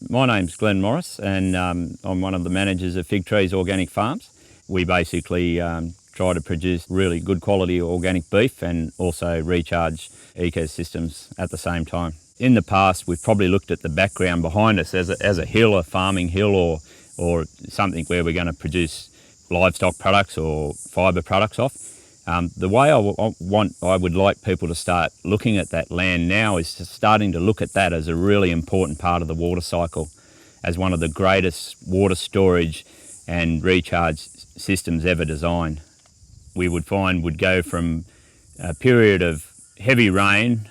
My name's Glenn Morris, and I'm one of the managers of Fig Trees Organic Farms. We basically try to produce really good quality organic beef and also recharge ecosystems at the same time. In the past, we've probably looked at the background behind us as a hill, a farming hill, or something where we're going to produce livestock products or fibre products off. The way I would like people to start looking at that land now is starting to look at that as a really important part of the water cycle, as one of the greatest water storage and recharge systems ever designed. We would find would go from a period of heavy rain,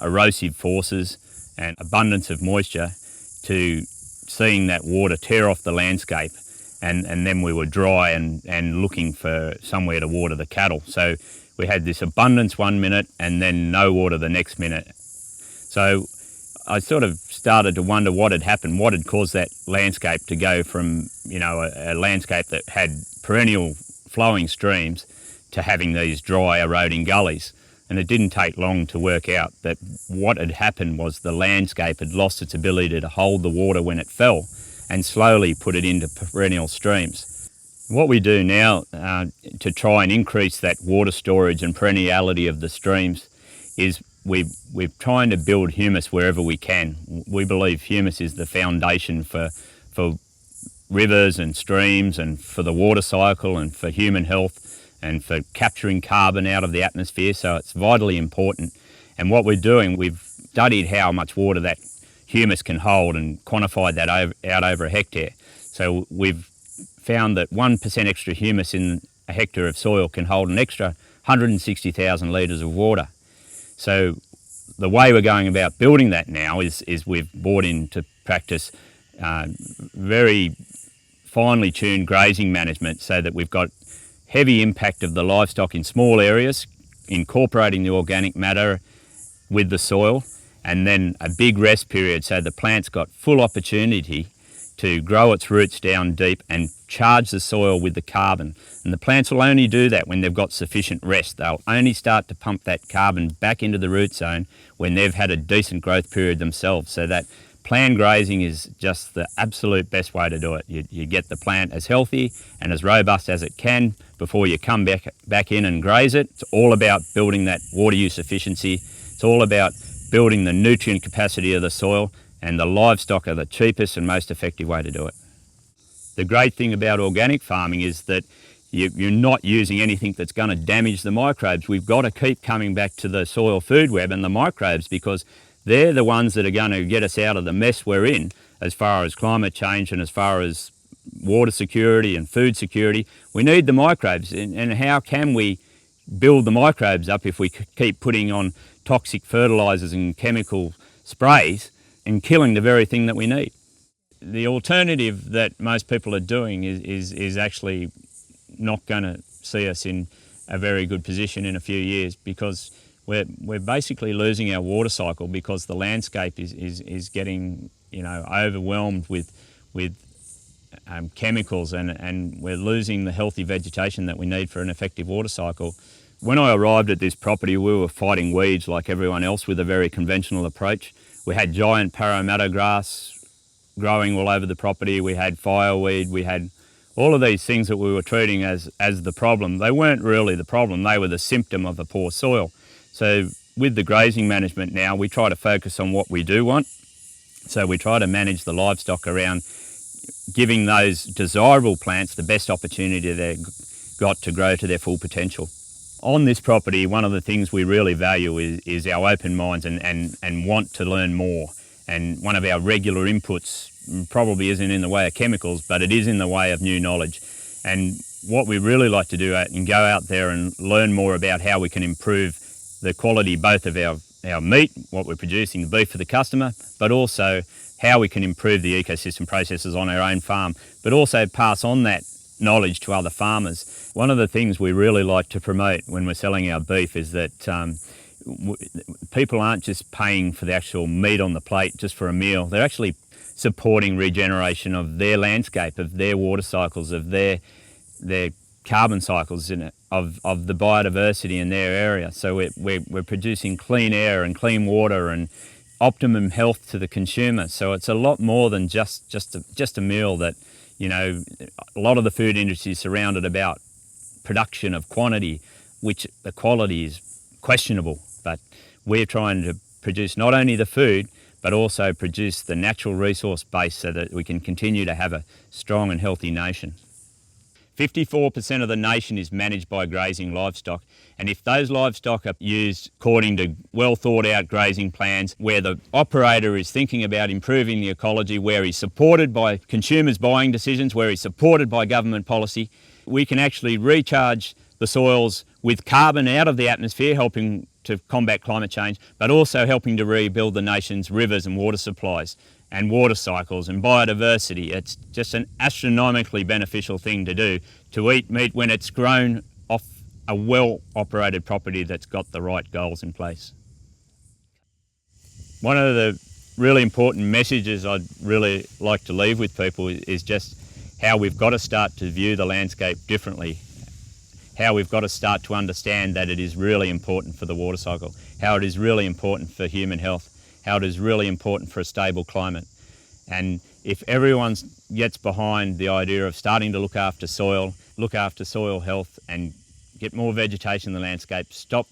erosive forces and abundance of moisture to seeing that water tear off the landscape. And then we were dry and looking for somewhere to water the cattle. So we had this abundance one minute and then no water the next minute. So I sort of started to wonder what had happened, what had caused that landscape to go from, a landscape that had perennial flowing streams to having these dry eroding gullies. And it didn't take long to work out that what had happened was the landscape had lost its ability to hold the water when it fell and slowly put it into perennial streams. What we do now to try and increase that water storage and perenniality of the streams is we're trying to build humus wherever we can. We believe humus is the foundation for rivers and streams and for the water cycle and for human health and for capturing carbon out of the atmosphere, so it's vitally important. And what we're doing, we've studied how much water that humus can hold and quantified that out over a hectare. So we've found that 1% extra humus in a hectare of soil can hold an extra 160,000 litres of water. So the way we're going about building that now is we've brought into practice very finely tuned grazing management so that we've got heavy impact of the livestock in small areas, incorporating the organic matter with the soil, and then a big rest period so the plant's got full opportunity to grow its roots down deep and charge the soil with the carbon. And the plants will only do that when they've got sufficient rest. They'll only start to pump that carbon back into the root zone when they've had a decent growth period themselves. So that planned grazing is just the absolute best way to do it. You get the plant as healthy and as robust as it can before you come back in and graze it. It's all about building that water use efficiency. It's all about building the nutrient capacity of the soil, and the livestock are the cheapest and most effective way to do it. The great thing about organic farming is that you're not using anything that's going to damage the microbes. We've got to keep coming back to the soil food web and the microbes because they're the ones that are going to get us out of the mess we're in as far as climate change and as far as water security and food security. We need the microbes, and how can we build the microbes up if we keep putting on toxic fertilisers and chemical sprays and killing the very thing that we need? The alternative that most people are doing is actually not going to see us in a very good position in a few years because we're basically losing our water cycle because the landscape is getting overwhelmed with chemicals and we're losing the healthy vegetation that we need for an effective water cycle. When I arrived at this property, we were fighting weeds like everyone else with a very conventional approach. We had giant Parramatta grass growing all over the property. We had fireweed. We had all of these things that we were treating as the problem. They weren't really the problem. They were the symptom of a poor soil. So with the grazing management now, we try to focus on what we do want. So we try to manage the livestock around giving those desirable plants the best opportunity they've got to grow to their full potential. On this property, one of the things we really value is our open minds and want to learn more. And one of our regular inputs probably isn't in the way of chemicals, but it is in the way of new knowledge. And what we really like to do and go out there and learn more about how we can improve the quality both of our meat, what we're producing, the beef for the customer, but also how we can improve the ecosystem processes on our own farm, but also pass on that knowledge to other farmers. One of the things we really like to promote when we're selling our beef is that people aren't just paying for the actual meat on the plate just for a meal. They're actually supporting regeneration of their landscape, of their water cycles, of their carbon cycles in it, of the biodiversity in their area. So we're producing clean air and clean water and optimum health to the consumer. So it's a lot more than just a meal that, you know, a lot of the food industry is surrounded about production of quantity, which the quality is questionable. But we're trying to produce not only the food, but also produce the natural resource base so that we can continue to have a strong and healthy nation. 54% of the nation is managed by grazing livestock, and if those livestock are used according to well thought out grazing plans where the operator is thinking about improving the ecology, where he's supported by consumers' buying decisions, where he's supported by government policy, we can actually recharge the soils with carbon out of the atmosphere, helping to combat climate change, but also helping to rebuild the nation's rivers and water supplies and water cycles and biodiversity. It's just an astronomically beneficial thing to do, to eat meat when it's grown off a well-operated property that's got the right goals in place. One of the really important messages I'd really like to leave with people is just how we've got to start to view the landscape differently, how we've got to start to understand that it is really important for the water cycle, how it is really important for human health, how it is really important for a stable climate. And if everyone gets behind the idea of starting to look after soil health and get more vegetation in the landscape, stop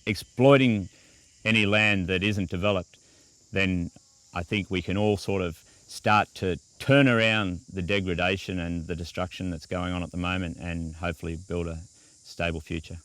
exploiting any land that isn't developed, then I think we can all sort of start to turn around the degradation and the destruction that's going on at the moment and hopefully build a stable future.